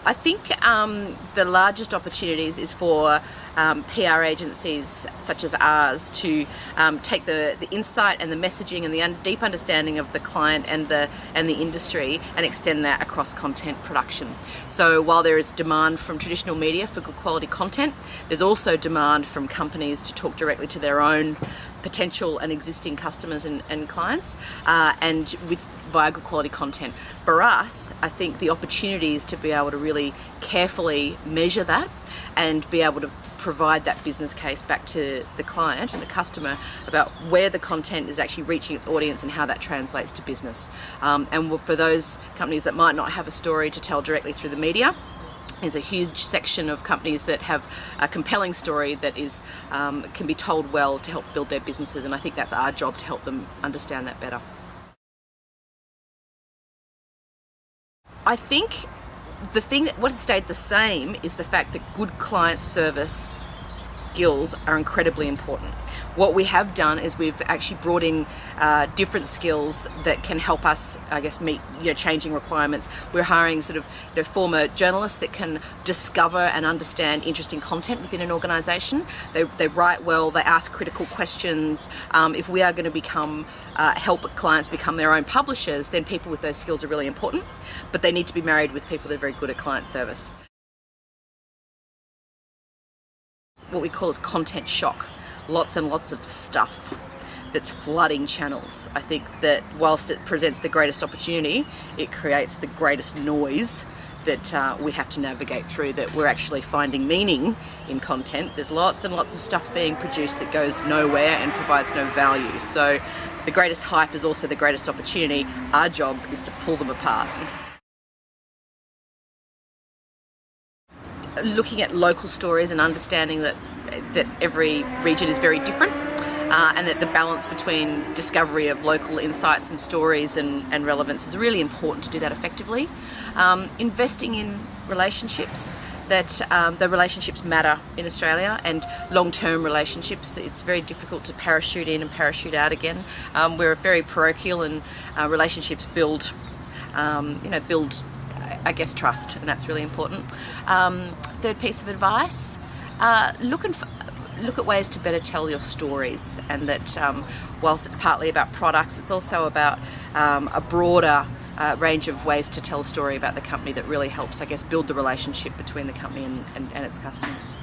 I think the largest opportunities is for PR agencies such as ours to take the insight and the messaging and the deep understanding of the client and the industry and extend that across content production. So while there is demand from traditional media for good quality content, there's also demand from companies to talk directly to their own potential and existing customers and clients, and via good quality content. For us, I think the opportunity is to be able to really carefully measure that and be able to provide that business case back to the client and the customer about where the content is actually reaching its audience and how that translates to business. And for those companies that might not have a story to tell directly through the media, there's a huge section of companies that have a compelling story that is can be told well to help build their businesses, and I think that's our job to help them understand that better. I think what has stayed the same is the fact that good client service skills are incredibly important. What we have done is we've actually brought in different skills that can help us, I guess, meet changing requirements. We're hiring sort of former journalists that can discover and understand interesting content within an organisation. They write well, they ask critical questions. If we are going to help clients become their own publishers, then people with those skills are really important, but they need to be married with people that are very good at client service. What we call is content shock. Lots and lots of stuff that's flooding channels. I think that whilst it presents the greatest opportunity, it creates the greatest noise that we have to navigate through, that we're actually finding meaning in content. There's lots and lots of stuff being produced that goes nowhere and provides no value. So the greatest hype is also the greatest opportunity. Our job is to pull them apart. Looking at local stories and understanding that every region is very different, and that the balance between discovery of local insights and stories and relevance is really important to do that effectively. Investing in relationships, that the relationships matter in Australia, and long-term relationships. It's very difficult to parachute in and parachute out again. We're very parochial, and relationships build I guess trust, and that's really important. Third piece of advice, look at ways to better tell your stories, and that whilst it's partly about products, it's also about a broader range of ways to tell a story about the company that really helps, I guess, build the relationship between the company and its customers.